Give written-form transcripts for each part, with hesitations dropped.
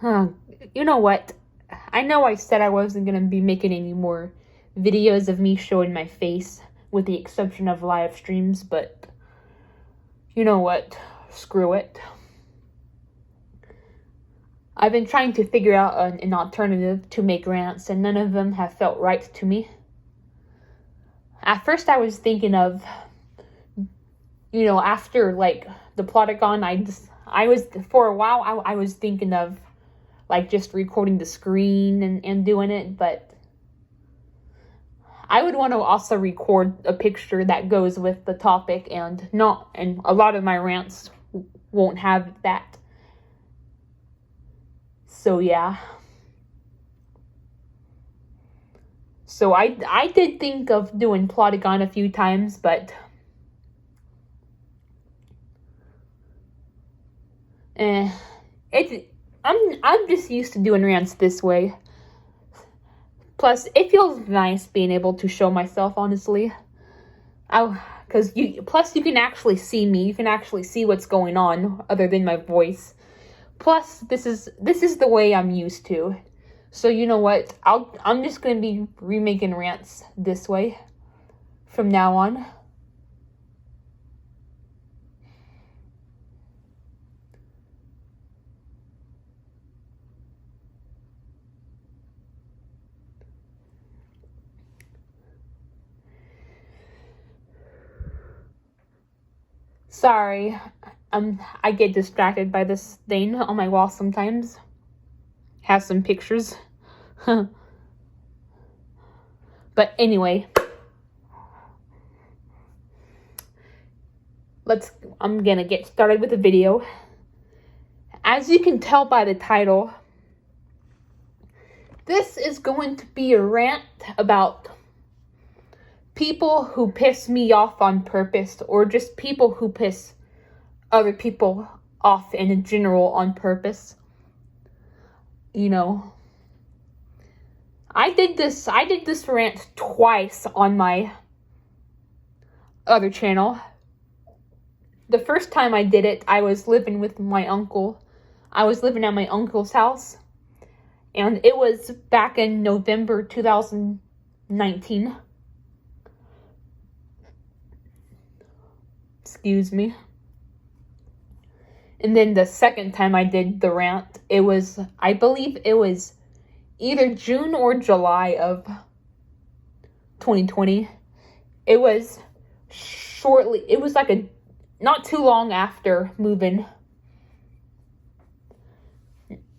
Huh. You know what? I know I said I wasn't going to be making any more videos of me showing my face, with the exception of live streams, but you know what? Screw it. I've been trying to figure out an alternative to make rants, and none of them have felt right to me. At first I was thinking of, after like the Plotagon, I was for a while I was thinking of like just recording the screen and doing it, but I would want to also record a picture that goes with the topic, and a lot of my rants won't have that. So yeah. So I did think of doing Plotagon a few times, but I'm just used to doing rants this way. Plus, it feels nice being able to show myself, honestly. Because you can actually see me. You can actually see what's going on other than my voice. Plus, this is the way I'm used to. So you know what? I'm just gonna be remaking rants this way from now on. Sorry, I get distracted by this thing on my wall sometimes. Have some pictures. But anyway, I'm gonna get started with the video. As you can tell by the title, this is going to be a rant about people who piss me off on purpose, or just people who piss other people off in general on purpose. I did this rant twice on my other channel. The first time I did it, I was living with my uncle. I was living at my uncle's house, and it was back in November 2019. Excuse me. And then the second time I did the rant, I believe it was either June or July of 2020. It was not too long after moving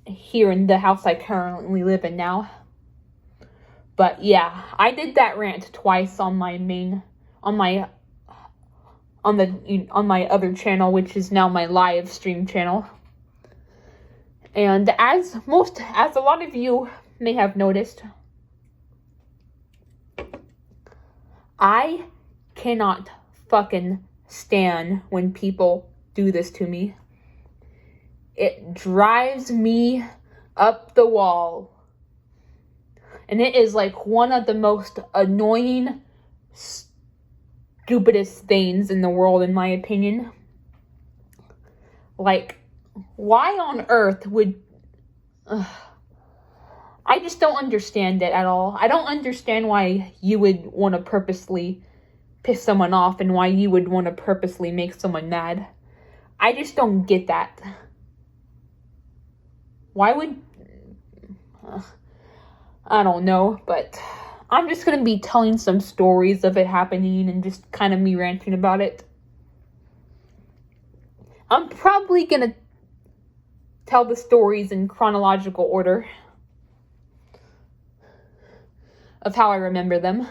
here in the house I currently live in now. But yeah, I did that rant twice on my other channel, which is now my live stream channel. And as a lot of you may have noticed, I cannot fucking stand when people do this to me. It drives me up the wall. And it is like one of the most annoying, stupidest things in the world, in my opinion. Like, why on earth would... I just don't understand it at all. I don't understand why you would want to purposely piss someone off and why you would want to purposely make someone mad. I just don't get that. Why would... I don't know, but I'm just going to be telling some stories of it happening and just kind of me ranting about it. I'm probably going to tell the stories in chronological order of how I remember them.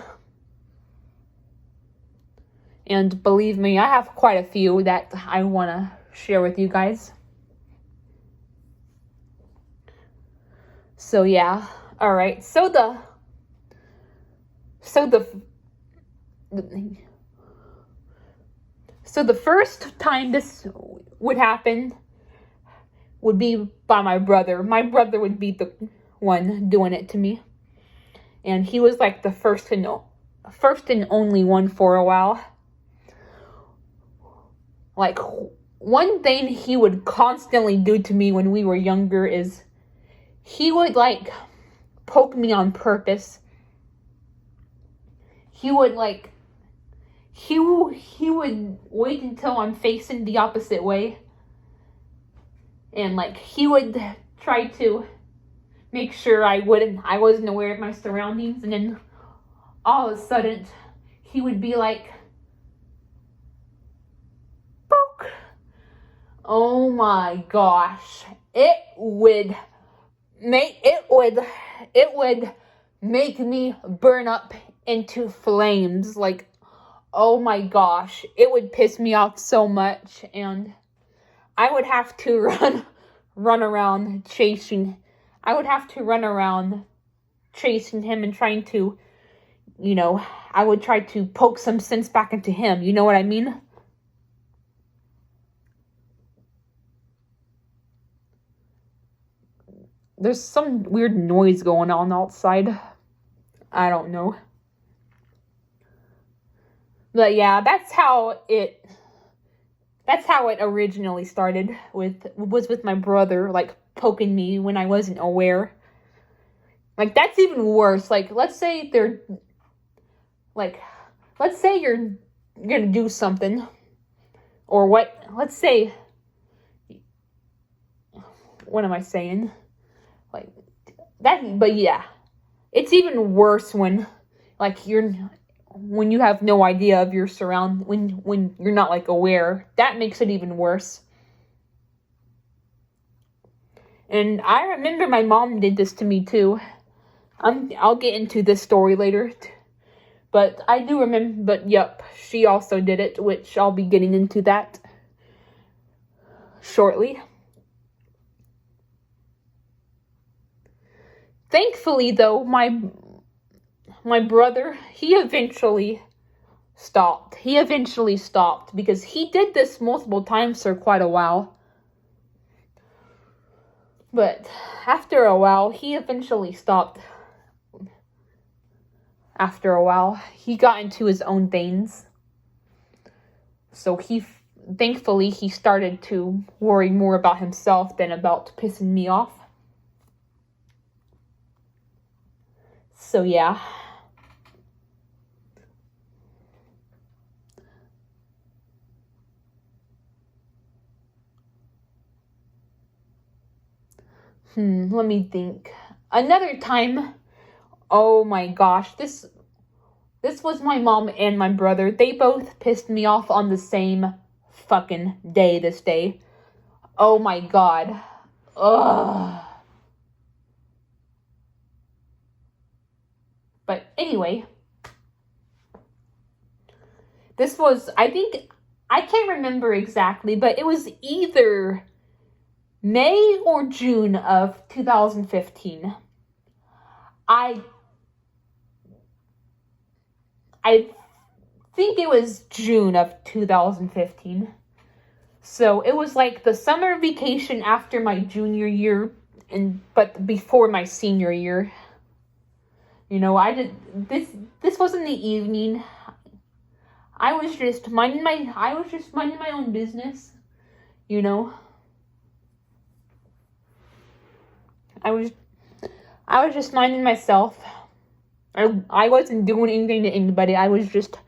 And believe me, I have quite a few that I want to share with you guys. So yeah, all right. So the first time this would happen would be by my brother. My brother would be the one doing it to me. And he was like the first and only one for a while. Like, one thing he would constantly do to me when we were younger is he would like poke me on purpose. He would wait until I'm facing the opposite way. And like he would try to make sure I wasn't aware of my surroundings, and then all of a sudden he would be like, poke. Oh my gosh. It would make me burn up into flames. Like, oh my gosh, it would piss me off so much, and I would have to run around chasing him and trying to, I would try to poke some sense back into him. You know what I mean? There's some weird noise going on outside. I don't know. But yeah, that's how it originally started with my brother, like, poking me when I wasn't aware. Like, that's even worse. Like, let's say you're gonna do something, or what am I saying? Like, that, but yeah. It's even worse when you have no idea of your when you're not, like, aware. That makes it even worse. And I remember my mom did this to me too. I'll get into this story later. But I do remember, but yep, she also did it, which I'll be getting into that shortly. Thankfully, though, my brother, he eventually stopped. Because he did this multiple times for quite a while. But after a while, he eventually stopped. After a while, he got into his own veins. So thankfully, he started to worry more about himself than about pissing me off. So yeah. Let me think. Another time, oh my gosh, this was my mom and my brother. They both pissed me off on the same fucking day this day. Oh my god. Ugh. But anyway, this was, I can't remember exactly, but it was either May or June of 2015. I think it was June of 2015. So it was like the summer vacation after my junior year, but before my senior year. This was in the evening. I was just minding my own business, I was just minding myself. I wasn't doing anything to anybody. I was just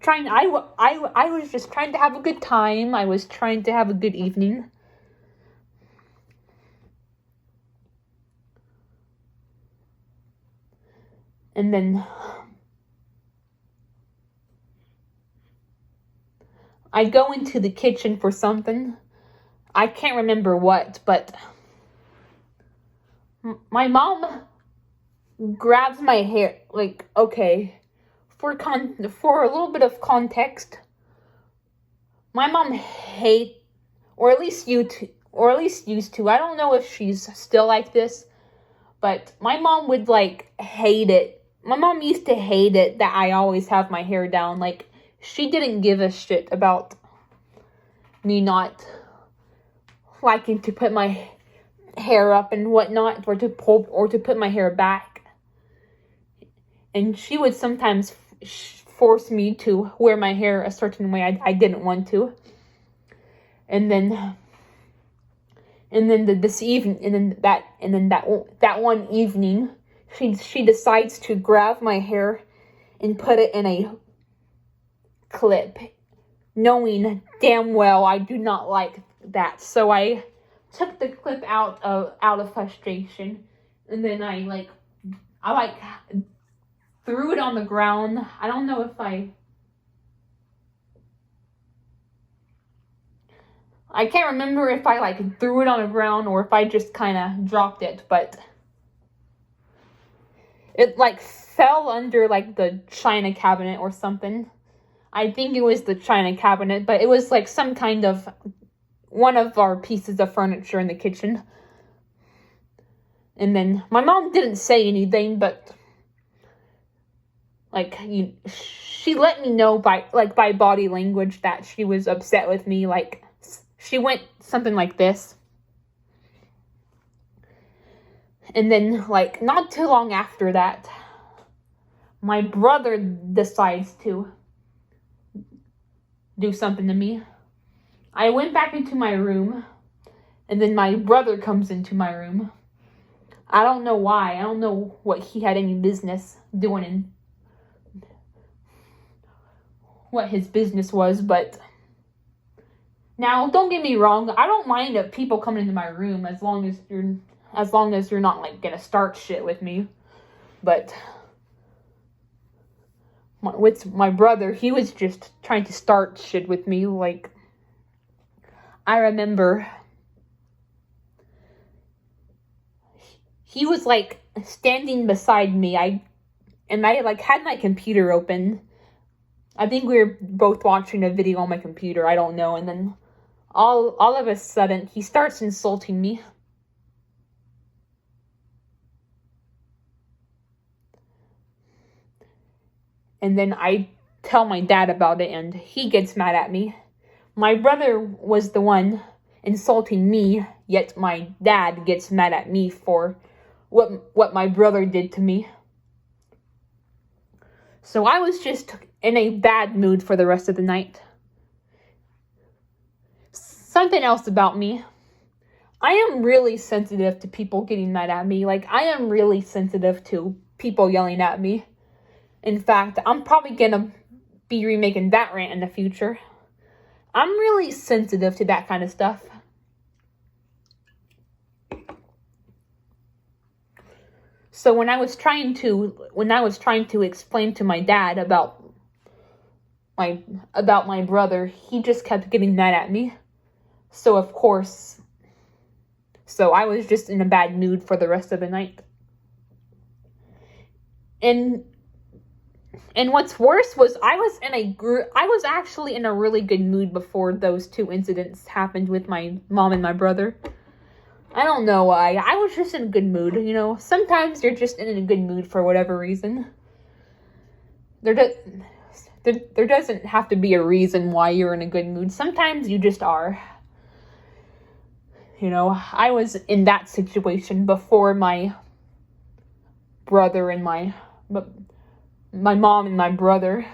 trying to have a good time. I was trying to have a good evening. And then I go into the kitchen for something. I can't remember what, but my mom grabs my hair. Like, okay, for a little bit of context, my mom or at least used to. I don't know if she's still like this, but my mom would hate it. My mom used to hate it that I always have my hair down. Like, she didn't give a shit about me not liking to put my hair up and whatnot, or to put my hair back. And she would sometimes force me to wear my hair a certain way I didn't want to. And then And then that one evening, she decides to grab my hair and put it in a clip, knowing damn well I do not like that. So I took the clip out of frustration, and then I threw it on the ground. I don't know if I can't remember if I threw it on the ground or if I just kind of dropped it, but it fell under the china cabinet or something. I think it was the china cabinet, but it was some kind of one of our pieces of furniture in the kitchen. And then my mom didn't say anything, but she let me know by body language that she was upset with me. She went something like this. And then, not too long after that, my brother decides to do something to me. I went back into my room, and then my brother comes into my room. I don't know why. I don't know what he had any business doing and what his business was, but now, don't get me wrong, I don't mind if people come into my room as long as you're not gonna start shit with me. But with my brother, he was just trying to start shit with me. I remember he was standing beside me. I had my computer open. I think we were both watching a video on my computer. I don't know. And then all of a sudden, he starts insulting me. And then I tell my dad about it, and he gets mad at me. My brother was the one insulting me, yet my dad gets mad at me for what my brother did to me. So I was just in a bad mood for the rest of the night. Something else about me. I am really sensitive to people getting mad at me. I am really sensitive to people yelling at me. In fact, I'm probably gonna be remaking that rant in the future. I'm really sensitive to that kind of stuff. So when I was trying to explain to my dad about my brother, he just kept getting mad at me. So I was just in a bad mood for the rest of the night. And what's worse was I was actually in a really good mood before those two incidents happened with my mom and my brother. I don't know why. I was just in a good mood, Sometimes you're just in a good mood for whatever reason. There doesn't have to be a reason why you're in a good mood. Sometimes you just are. I was in that situation before my brother and my mom and my brother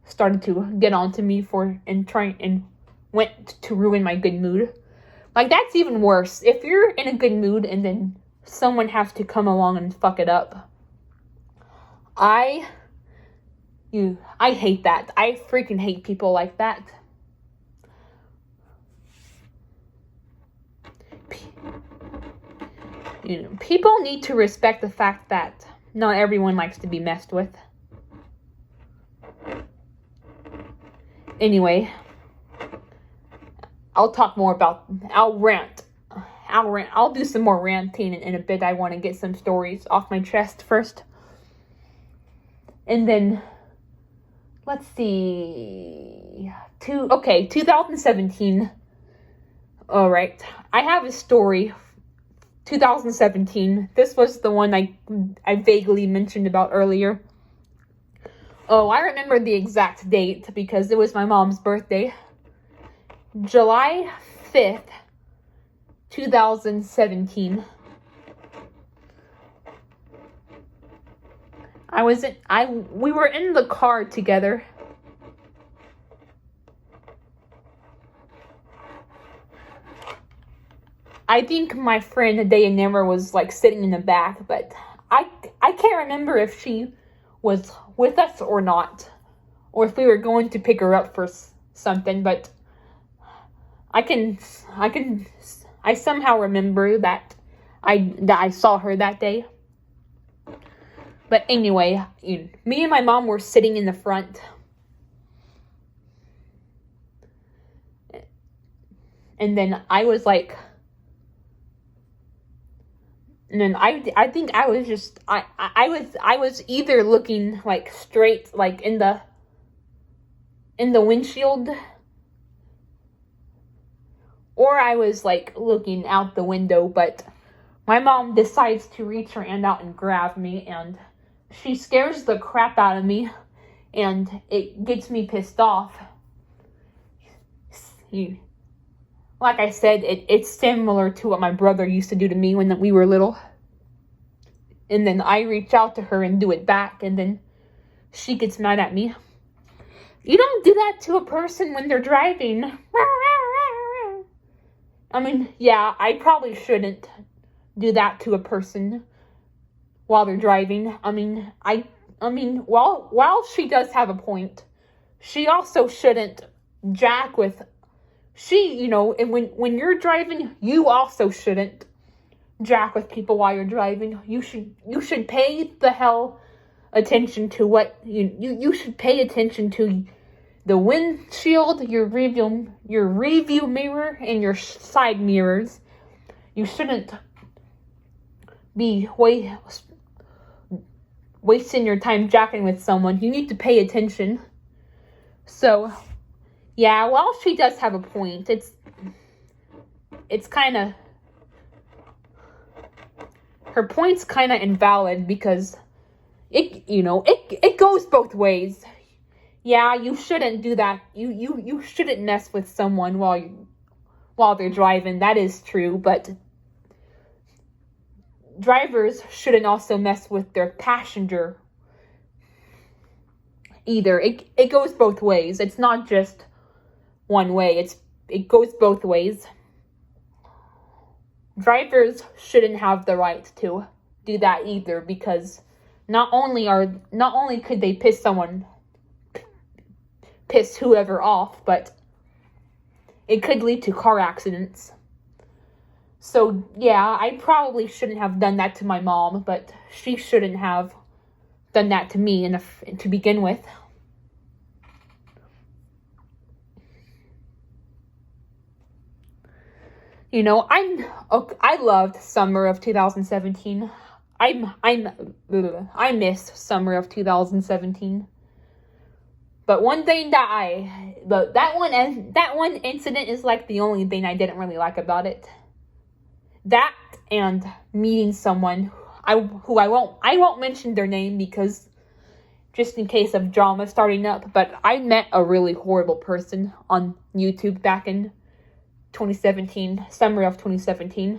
started to get onto me and went to ruin my good mood. That's even worse. If you're in a good mood and then someone has to come along and fuck it up. I hate that. I freaking hate people like that. People need to respect the fact that not everyone likes to be messed with. Anyway, I'll rant. I'll do some more ranting in a bit. I want to get some stories off my chest first. And then, let's see. 2017. All right. I have a story. 2017. This was the one I vaguely mentioned about earlier. Oh, I remember the exact date because it was my mom's birthday. July 5th, 2017. We were in the car together. I think my friend Dayanara was like sitting in the back, but I can't remember if she was with us or not, or if we were going to pick her up for something. But I somehow remember that I saw her that day. But anyway, me and my mom were sitting in the front. And then I was like, and then I think I was just, I was either looking like straight, like in the windshield, or I was like looking out the window, but my mom decides to reach her hand out and grab me, and she scares the crap out of me, and it gets me pissed off. Like I said, it's similar to what my brother used to do to me when we were little. And then I reach out to her and do it back, and then she gets mad at me. You don't do that to a person when they're driving. I mean, yeah, I probably shouldn't do that to a person while they're driving. I mean, while she does have a point, she also shouldn't jack with. And when you're driving, you also shouldn't jack with people while you're driving. You should pay the hell attention to what you should pay attention to the windshield, your review mirror, and your side mirrors. You shouldn't be wasting your time jacking with someone. You need to pay attention. So, yeah, well, she does have a point. It's kind of, her point's kind of invalid because it goes both ways. Yeah, you shouldn't do that. You shouldn't mess with someone while they're driving. That is true, but drivers shouldn't also mess with their passenger either. It goes both ways. It's not just one way. It goes both ways. Drivers shouldn't have the right to do that either, because not only could they piss whoever off, but it could lead to car accidents. So yeah, I probably shouldn't have done that to my mom, but she shouldn't have done that to me to begin with. I loved summer of 2017. I miss summer of 2017. But one thing that one incident is like the only thing I didn't really like about it. That and meeting someone who I won't mention their name because just in case of drama starting up, but I met a really horrible person on YouTube back in 2017, summer of 2017.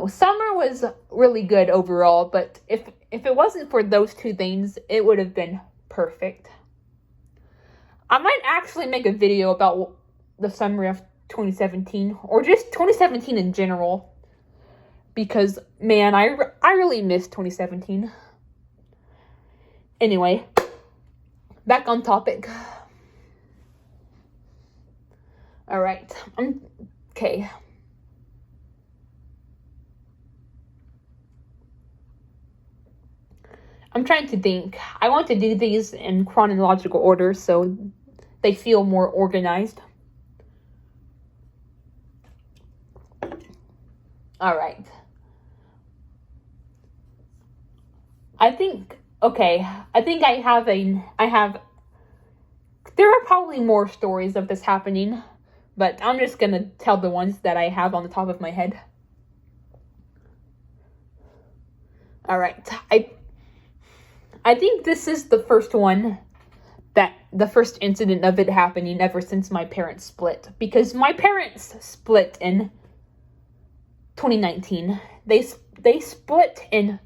Summer was really good overall, but if it wasn't for those two things, it would have been perfect. I might actually make a video about the summer of 2017, or just 2017 in general, because, man, I really miss 2017. Anyway, back on topic. Alright, okay. I'm trying to think. I want to do these in chronological order so they feel more organized. Alright. I think there are probably more stories of this happening, but I'm just gonna tell the ones that I have on the top of my head. Alright, I think this is the first incident of it happening ever since my parents split. Because my parents split in 2019. They split in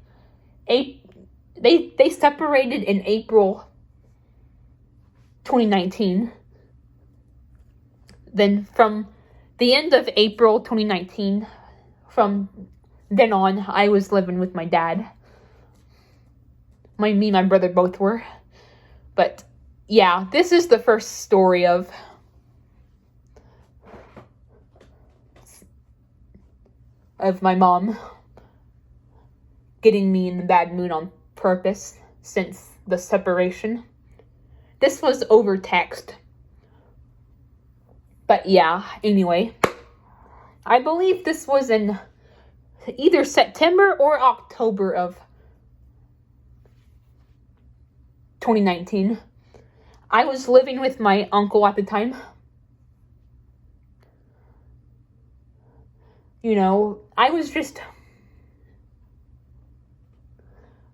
they separated in April 2019. Then from the end of April 2019, from then on, I was living with my dad. Me and my brother both were. But yeah, this is the first story of my mom getting me in the bad mood on purpose since the separation. This was over text. But yeah, anyway. I believe this was in either September or October of 2019. I was living with my uncle at the time. You know, I was just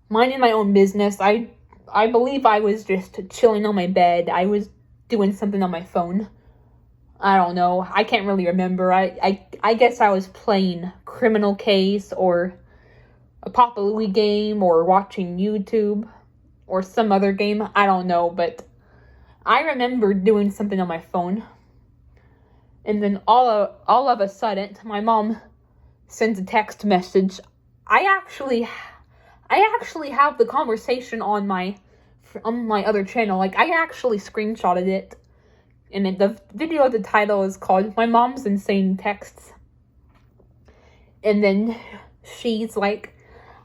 minding my own business. I believe I was just chilling on my bed. I was doing something on my phone. I don't know. I can't really remember. I guess I was playing Criminal Case or a Papa Louie game or watching YouTube or some other game. I don't know, but I remember doing something on my phone. And then all of a sudden, my mom sends a text message. I actually have the conversation on my other channel. Like, I actually screenshotted it. And the video, the title is called My Mom's Insane Texts. And then she's like,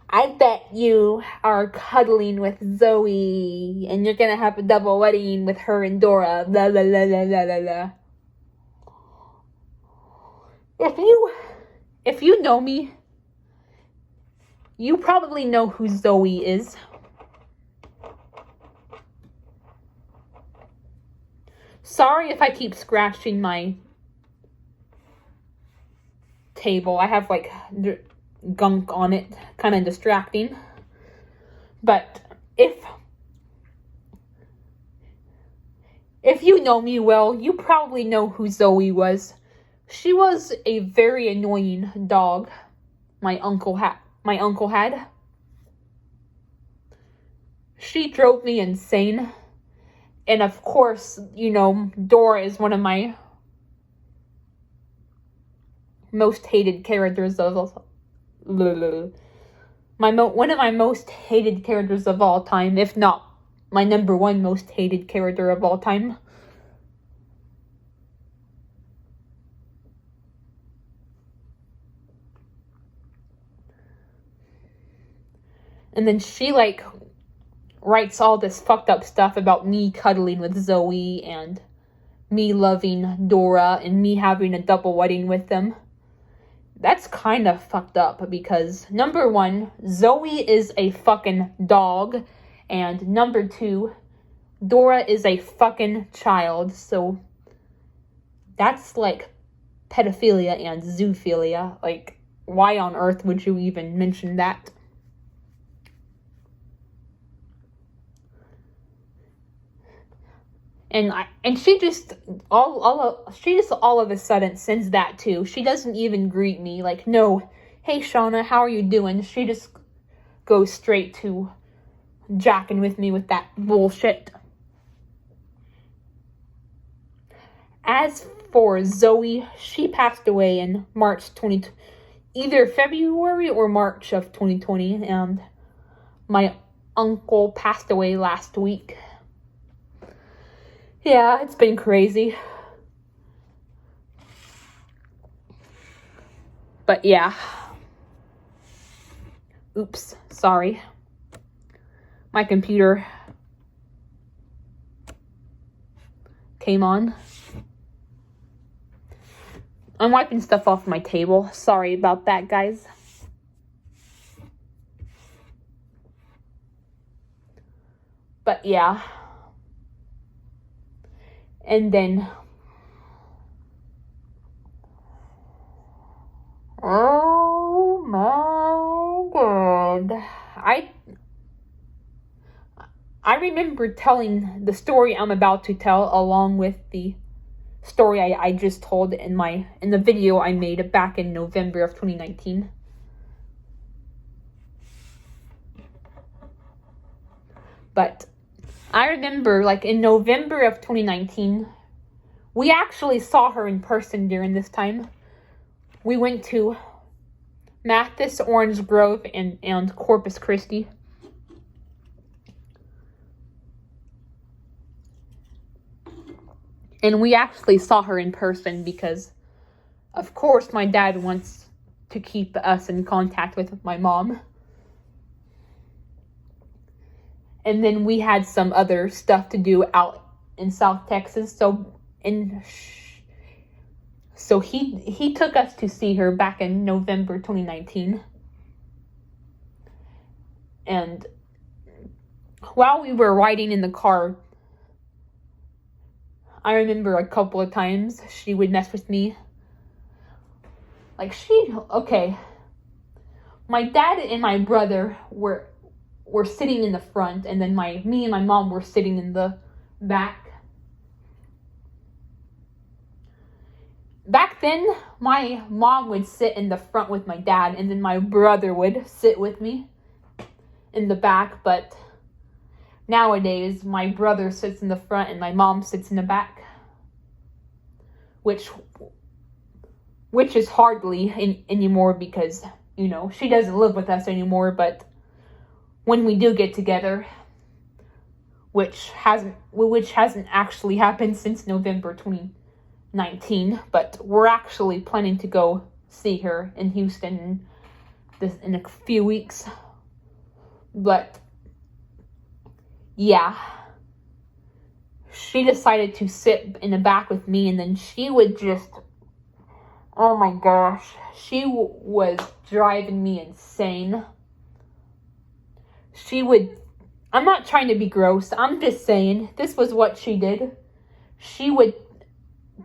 I bet you are cuddling with Zoe and you're gonna have a double wedding with her and Dora. Blah, blah, blah, blah, blah, blah, blah. If you know me, you probably know who Zoe is. Sorry if I keep scratching my table. I have like gunk on it, kind of distracting. But if you know me well, you probably know who Zoe was. She was a very annoying dog my uncle had. She drove me insane. And of course, you know, Dora is one of my most hated characters of one of my most hated characters of all time, if not my number one most hated character of all time. And then she like writes all this fucked up stuff about me cuddling with Zoe and me loving Dora and me having a double wedding with them. That's kind of fucked up because, number one, Zoe is a fucking dog, and number two, Dora is a fucking child, so that's like pedophilia and zoophilia. Like, why on earth would you even mention that? And she just all of a sudden sends that too. She doesn't even greet me. Like, no, hey Shauna, how are you doing? She just goes straight to jacking with me with that bullshit. As for Zoe, she passed away in either February or March of 2020, and my uncle passed away last week. Yeah, it's been crazy. But yeah. Oops, sorry. My computer came on. I'm wiping stuff off my table. Sorry about that, guys. But yeah. And then, oh my God, I remember telling the story I'm about to tell along with the story I just told in the video I made back in November of 2019. But I remember, like, in November of 2019, We actually saw her in person during this time. We went to Mathis, Orange Grove, and Corpus Christi. And we actually saw her in person because, of course, my dad wants to keep us in contact with my mom. And then we had some other stuff to do out in South Texas. So he took us to see her back in November 2019. And while we were riding in the car, I remember a couple of times she would mess with me. My dad and my brother were sitting in the front, and then me and my mom were sitting in the back. Back then, my mom would sit in the front with my dad, and then my brother would sit with me in the back. But nowadays, my brother sits in the front and my mom sits in the back, which is hardly anymore because, she doesn't live with us anymore. But when we do get together, which hasn't actually happened since November 2019, but we're actually planning to go see her in Houston in a few weeks. But yeah, she decided to sit in the back with me, and then she would just, oh my gosh, she was driving me insane. I'm not trying to be gross, I'm just saying, this was what she did. She would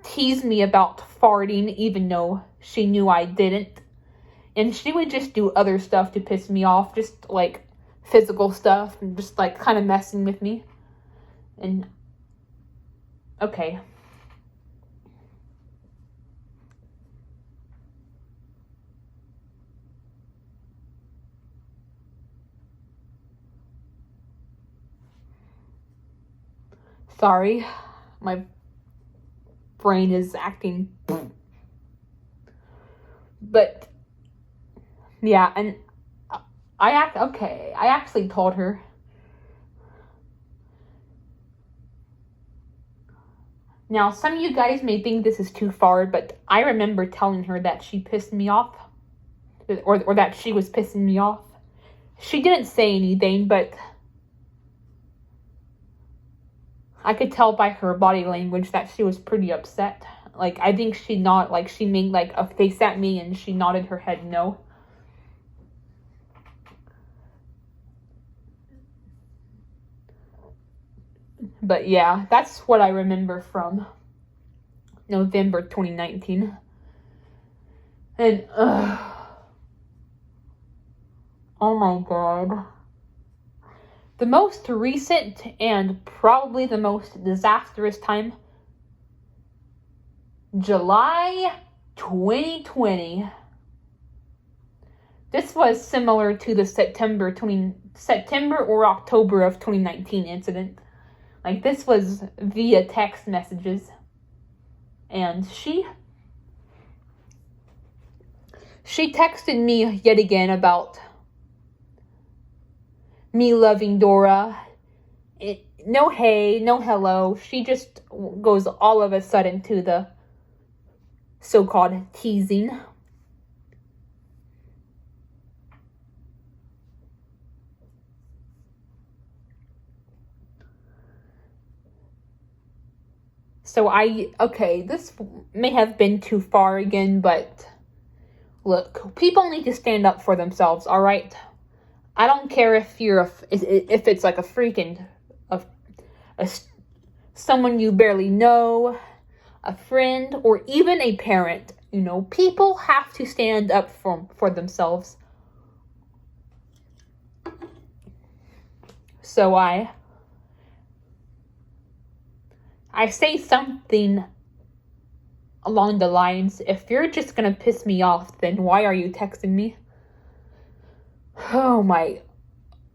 tease me about farting, even though she knew I didn't. And she would just do other stuff to piss me off, just like physical stuff, and just like kind of messing with me. And okay. Sorry, my brain is acting. But yeah, and I actually told her. Now, some of you guys may think this is too far, but I remember telling her that she pissed me off, or that she was pissing me off. She didn't say anything, but I could tell by her body language that she was pretty upset. Like, I think she made like a face at me and she nodded her head no. But yeah, that's what I remember from November 2019. And, oh my God. The most recent and probably the most disastrous time, July 2020. This was similar to the September or October of 2019 incident. Like, this was via text messages. And she texted me yet again about me loving Dora. No hey, no hello. She just goes all of a sudden to the so-called teasing. So this may have been too far again, but look, people need to stand up for themselves, all right? I don't care if if it's like a freaking someone you barely know, a friend, or even a parent. People have to stand up for themselves. So I say something along the lines, if you're just gonna piss me off, then why are you texting me?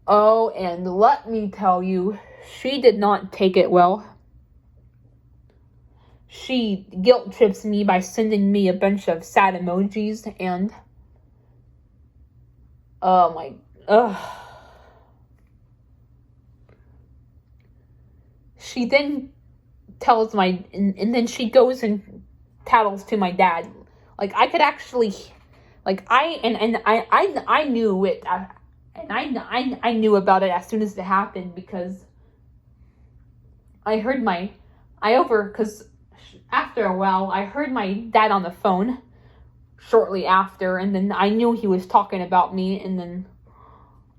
And let me tell you, she did not take it well. she guilt trips me by sending me a bunch of sad emojis, and oh my, she then tells and then she goes and tattles to my dad. Like, I could actually, like, I knew it, and I knew about it as soon as it happened, because because after a while, I heard my dad on the phone shortly after, and then I knew he was talking about me, and then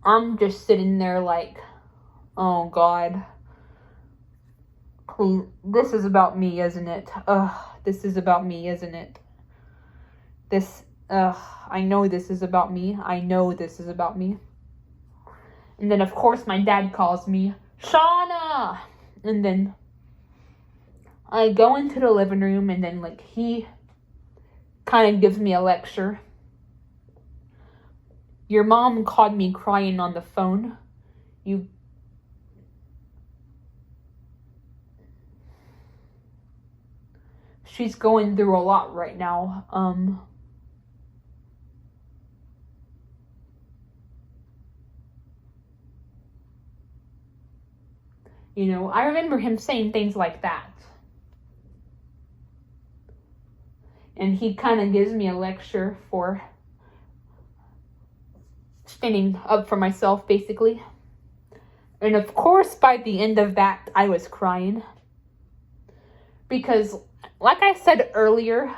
I'm just sitting there like, oh God, please, this is about me, isn't it? This is about me, isn't it? I know this is about me. I know this is about me. And then, of course, my dad calls me, Shauna! And then I go into the living room, and then, like, he kind of gives me a lecture. Your mom called me crying on the phone. She's going through a lot right now. I remember him saying things like that. And he kind of gives me a lecture for standing up for myself, basically. And of course, by the end of that, I was crying. Because, like I said earlier,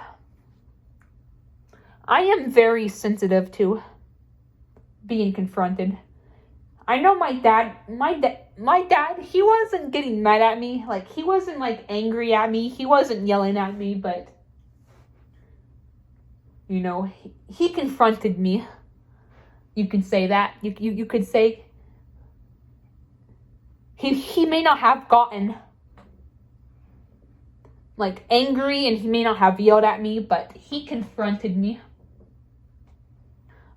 I am very sensitive to being confronted. I know my dad, he wasn't getting mad at me. Like, he wasn't, like, angry at me. He wasn't yelling at me, but, he confronted me. You can say that. You could say he may not have gotten, like, angry, and he may not have yelled at me, but he confronted me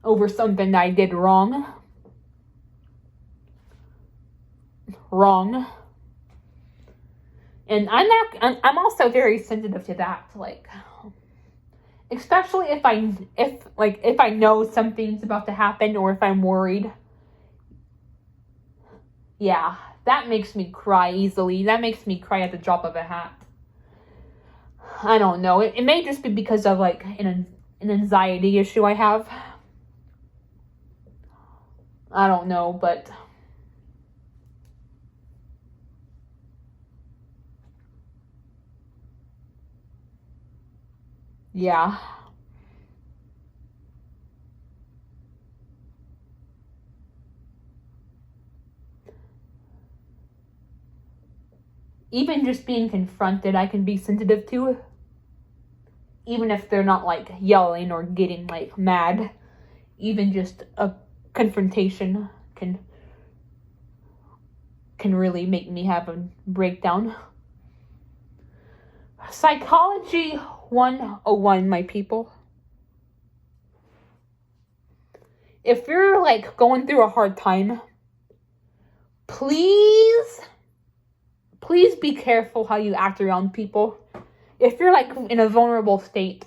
over something that I did wrong. And I'm also very sensitive to that, like, especially if I know something's about to happen, or if I'm worried. Yeah, that makes me cry easily. That makes me cry at the drop of a hat. I don't know. It may just be because of, like, an anxiety issue I have. I don't know, but yeah. Even just being confronted, I can be sensitive to. Even if they're not, like, yelling or getting, like, mad. Even just a confrontation can really make me have a breakdown. Psychology 101, my people. If you're, like, going through a hard time, please be careful how you act around people. If you're, like, in a vulnerable state,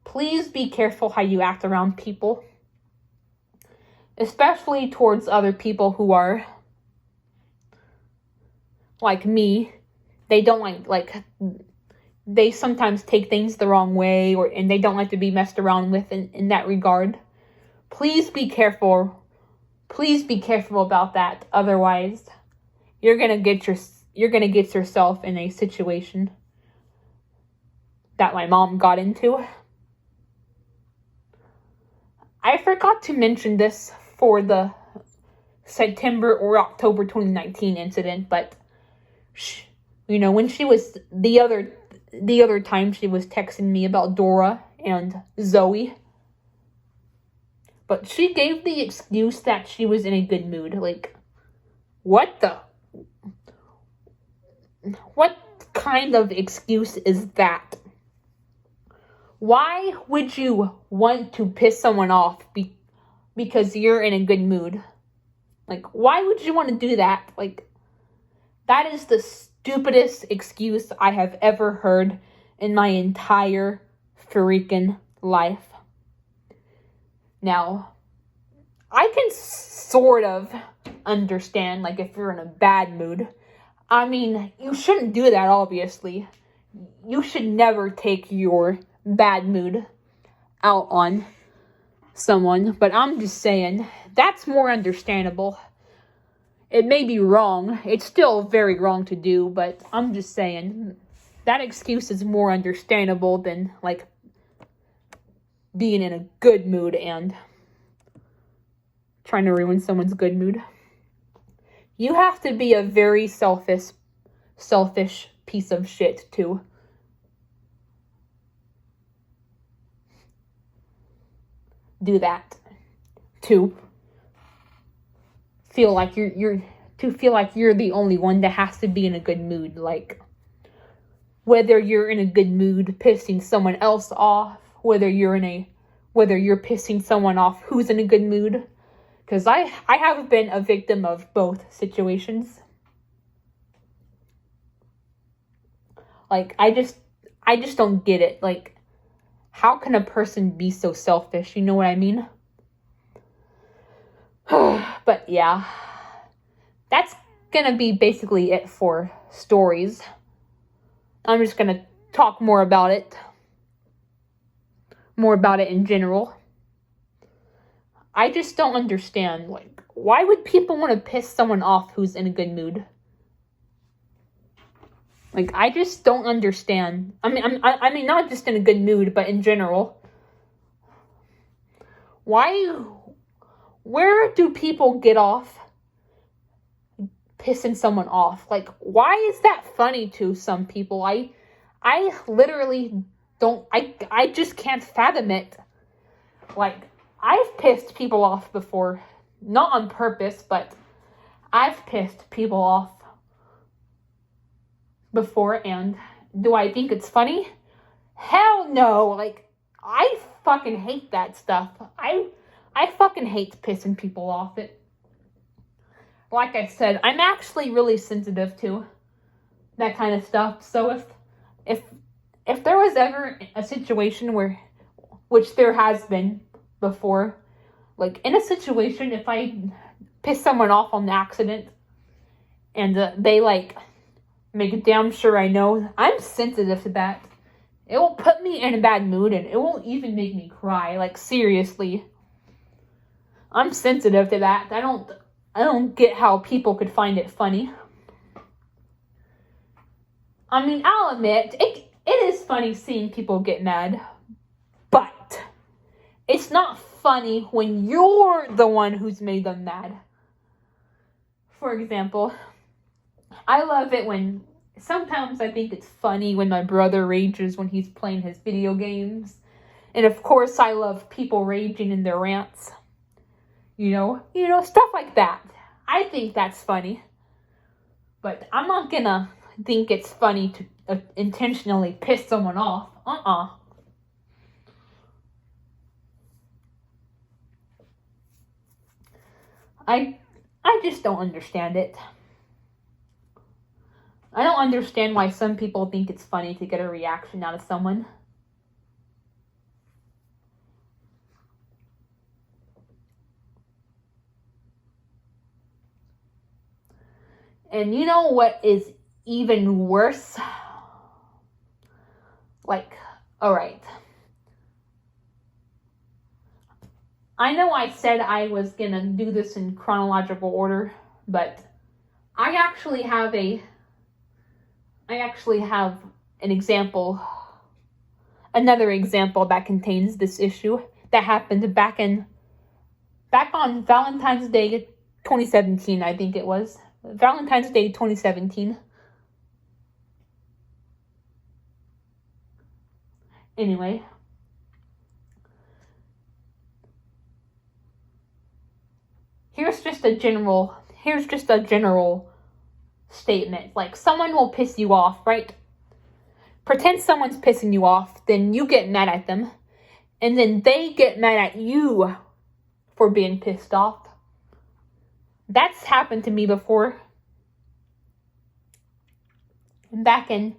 please be careful how you act around people. Especially towards other people who are like me. They don't like they sometimes take things the wrong way, and they don't like to be messed around with in that regard. Please be careful. Please be careful about that. Otherwise, you're gonna get yourself in a situation that my mom got into. I forgot to mention this for the September or October 2019 incident, but when she was the other time she was texting me about Dora and Zoe, but she gave the excuse that she was in a good mood. Like, what kind of excuse is that? Why would you want to piss someone off because you're in a good mood? Like, why would you want to do that? Like, that is the stupidest excuse I have ever heard in my entire freaking life. Now, I can sort of understand, like, if you're in a bad mood. I mean, you shouldn't do that, obviously. You should never take your bad mood out on someone, but I'm just saying, that's more understandable. It may be wrong. It's still very wrong to do, but I'm just saying, that excuse is more understandable than, like, being in a good mood and trying to ruin someone's good mood. You have to be a very selfish piece of shit to do that. To feel like you're the only one that has to be in a good mood. Like, whether you're in a good mood pissing someone else off, whether you're pissing someone off who's in a good mood. Because I have been a victim of both situations. Like, I just don't get it. Like, how can a person be so selfish? You know what I mean? But yeah, that's gonna be basically it for stories. I'm just gonna talk more about it in general. I just don't understand, like, why would people want to piss someone off who's in a good mood? Like, I just don't understand. I mean, not just in a good mood, but in general. Where do people get off pissing someone off? Like, why is that funny to some people? I literally don't, I just can't fathom it. Like, I've pissed people off before. Not on purpose, but I've pissed people off before, and do I think it's funny? Hell no. Like, I fucking hate that stuff. I fucking hate pissing people off. Like I said, I'm actually really sensitive to that kind of stuff. So if there was ever a situation which there has been before, like, in a situation, if I piss someone off on accident and they, like, make damn sure I know, I'm sensitive to that. It will put me in a bad mood, and it won't even make me cry. Like, seriously, I'm sensitive to that. I don't get how people could find it funny. I mean, I'll admit, it is funny seeing people get mad, but it's not funny when you're the one who's made them mad. For example, I love it when, sometimes I think it's funny when my brother rages when he's playing his video games. And of course, I love people raging in their rants. You know, stuff like that. I think that's funny. But I'm not gonna think it's funny to intentionally piss someone off. I just don't understand it. I don't understand why some people think it's funny to get a reaction out of someone. And you know what is even worse? Like, alright. I know I said I was gonna do this in chronological order, but I actually have an example, another example that contains this issue that happened back on Valentine's Day 2017, I think it was. Valentine's Day 2017. Anyway. Here's just a general statement. Like, someone will piss you off, right? Pretend someone's pissing you off, then you get mad at them, and then they get mad at you for being pissed off. That's happened to me before. Back in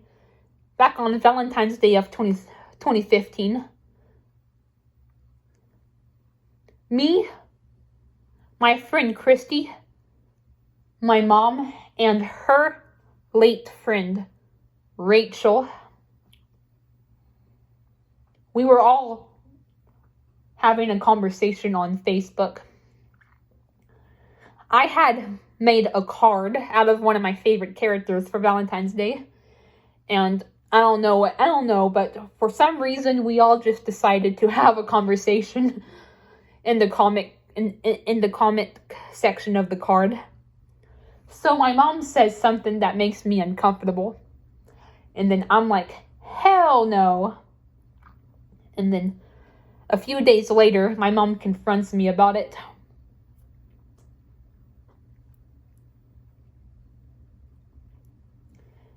back on Valentine's Day of 2015. Me, my friend Christy, my mom, and her late friend Rachel, we were all having a conversation on Facebook. I had made a card out of one of my favorite characters for Valentine's Day, and I don't know, but for some reason we all just decided to have a conversation in the comment section of the card. So my mom says something that makes me uncomfortable, and then I'm like, hell no. And then a few days later, my mom confronts me about it.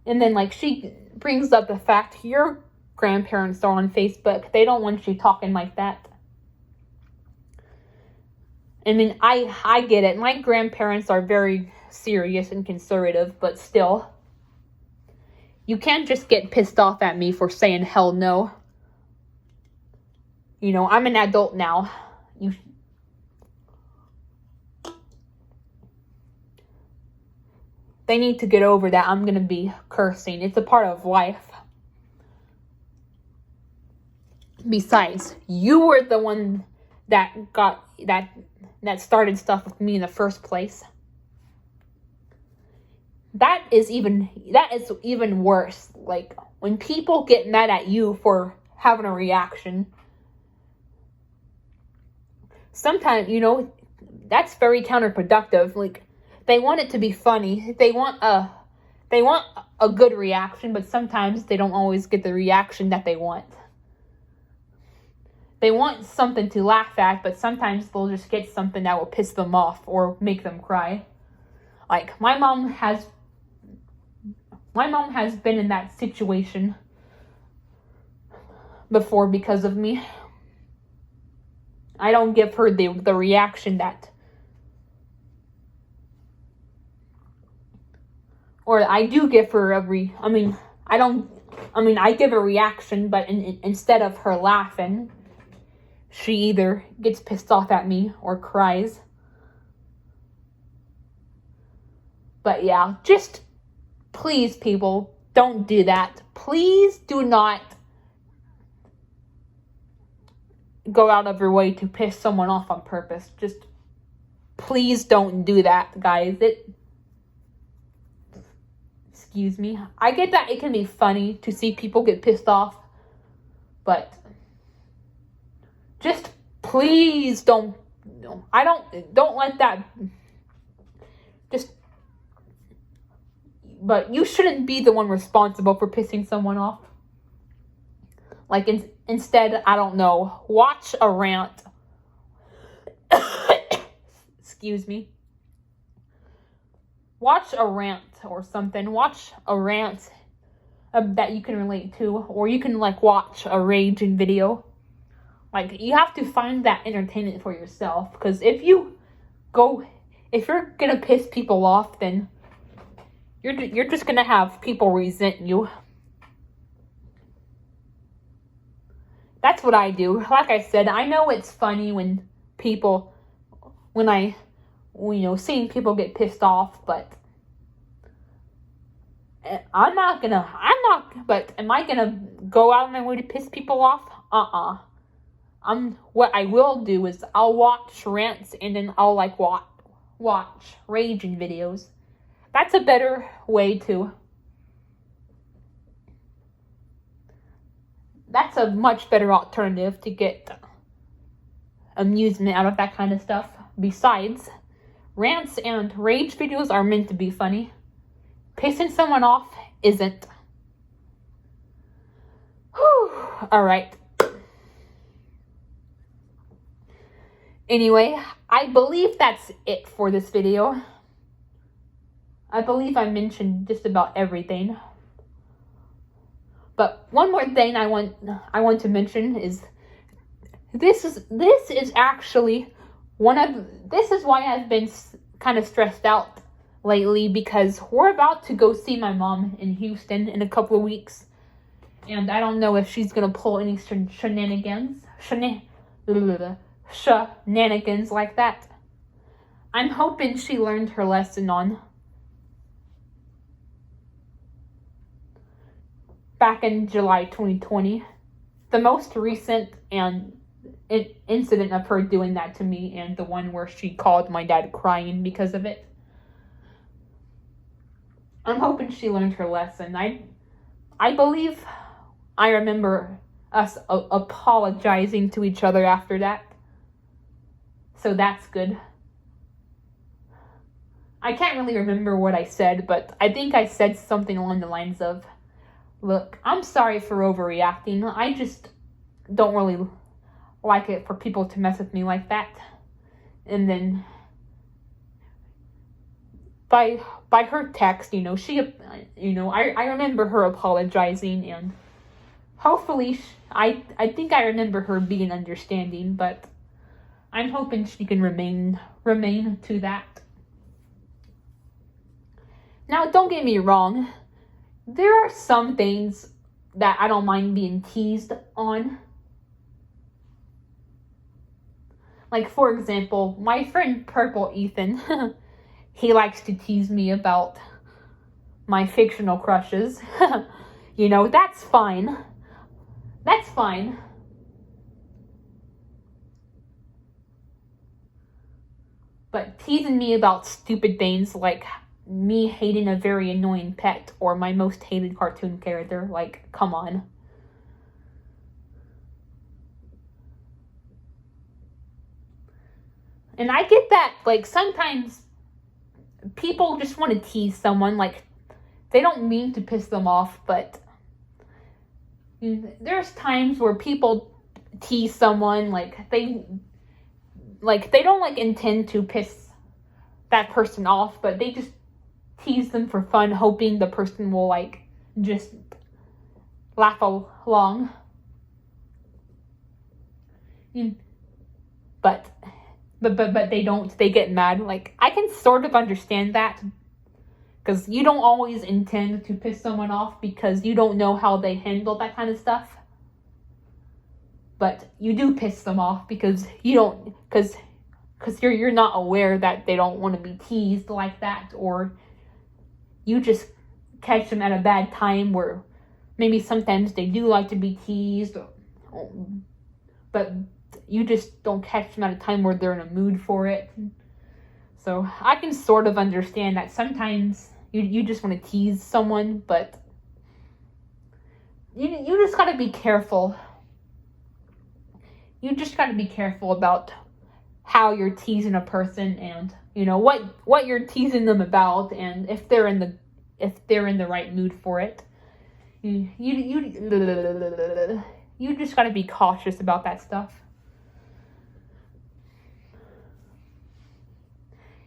And then, like, she brings up the fact, your grandparents are on Facebook. They don't want you talking like that. I mean, I get it. My grandparents are very serious and conservative, but still, you can't just get pissed off at me for saying hell no. You know, I'm an adult now. They need to get over that I'm gonna be cursing. It's a part of life. Besides, you were the one that started stuff with me in the first place. That is even worse. Like, when people get mad at you for having a reaction, sometimes, you know, that's very counterproductive. Like, they want it to be funny. They want a good reaction, but sometimes they don't always get the reaction that they want. They want something to laugh at, but sometimes they'll just get something that will piss them off or make them cry. Like, my mom has been in that situation before because of me. I don't give her the reaction that, or I do give her I give a reaction, but instead of her laughing, she either gets pissed off at me or cries. But yeah, just please, people, don't do that. Please do not go out of your way to piss someone off on purpose. Just please don't do that, guys. Excuse me. I get that it can be funny to see people get pissed off, but just please don't let that just, but you shouldn't be the one responsible for pissing someone off. Like, instead, I don't know, watch a rant. Excuse me. Watch a rant or something. Watch a rant that you can relate to, or you can, like, watch a raging video. Like, you have to find that entertainment for yourself, because if you're gonna piss people off, then you're just gonna have people resent you. That's what I do. Like I said, I know it's funny when seeing people get pissed off, but am I gonna go out of my way to piss people off? What I will do is I'll watch rants, and then I'll watch raging videos. That's a better way to. That's a much better alternative to get amusement out of that kind of stuff. Besides, rants and rage videos are meant to be funny. Pissing someone off isn't. Whew. Alright. Anyway, I believe that's it for this video. I believe I mentioned just about everything. But one more thing I want to mention is this is actually this is why I've been kind of stressed out lately, because we're about to go see my mom in Houston in a couple of weeks. And I don't know if she's gonna pull any shenanigans like that. I'm hoping she learned her lesson on back in July 2020. The most recent incident of her doing that to me, and the one where she called my dad crying because of it. I'm hoping she learned her lesson. I believe I remember us apologizing to each other after that. So that's good. I can't really remember what I said, but I think I said something along the lines of, look, I'm sorry for overreacting. I just don't really like it for people to mess with me like that. And then by her text, I remember her apologizing, and hopefully I think I remember her being understanding, but I'm hoping she can remain to that. Now, don't get me wrong. There are some things that I don't mind being teased on. Like, for example, my friend Purple Ethan, he likes to tease me about my fictional crushes. That's fine. That's fine. But teasing me about stupid things like me hating a very annoying pet or my most hated cartoon character, like, come on. And I get that, like, sometimes people just want to tease someone, like, they don't mean to piss them off, but there's times where people tease someone, like, they don't, intend to piss that person off, but they just tease them for fun, hoping the person will, just laugh along. But they don't. They get mad. Like, I can sort of understand that, because you don't always intend to piss someone off because you don't know how they handle that kind of stuff. But you do piss them off because you're not aware that they don't want to be teased like that, or you just catch them at a bad time where maybe sometimes they do like to be teased, but you just don't catch them at a time where they're in a mood for it. So I can sort of understand that sometimes you just want to tease someone, but you just got to be careful. You just got to be careful about how you're teasing a person, and what you're teasing them about, and if they're in the right mood for it. You just got to be cautious about that stuff.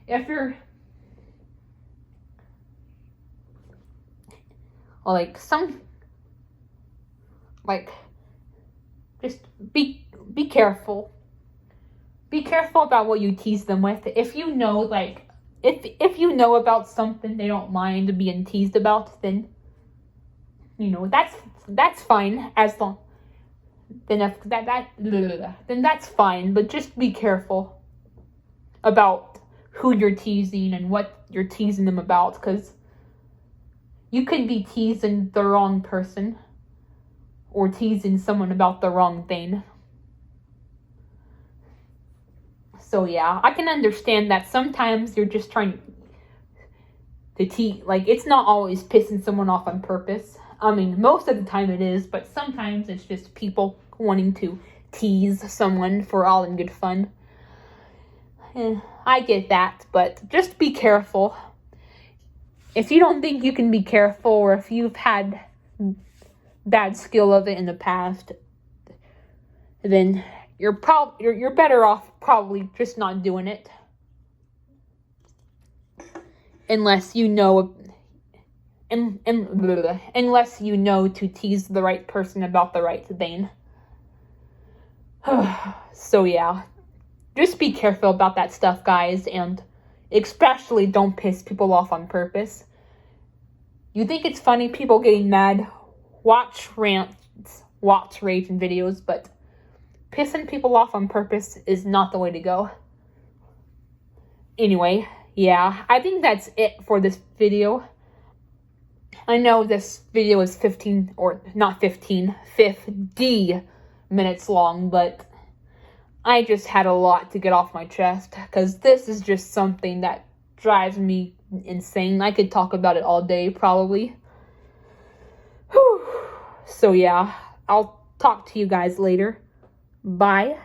If you're just be careful. Be careful about what you tease them with. If you know, if you know about something they don't mind being teased about, then that's fine. Then that's fine. But just be careful about who you're teasing and what you're teasing them about, because you could be teasing the wrong person or teasing someone about the wrong thing. So yeah, I can understand that sometimes you're just trying to tease, it's not always pissing someone off on purpose. I mean, most of the time it is, but sometimes it's just people wanting to tease someone for all in good fun. I get that, but just be careful. If you don't think you can be careful, or if you've had bad skill of it in the past, then you're better off probably just not doing it. Unless you know unless you know to tease the right person about the right thing. So yeah, just be careful about that stuff, guys, and especially don't piss people off on purpose. You think it's funny people getting mad watch rants, watch raging videos, but pissing people off on purpose is not the way to go. Anyway, yeah, I think that's it for this video. I know this video is 50 minutes long, but I just had a lot to get off my chest, because this is just something that drives me insane. I could talk about it all day, probably. Whew. So yeah, I'll talk to you guys later. Bye.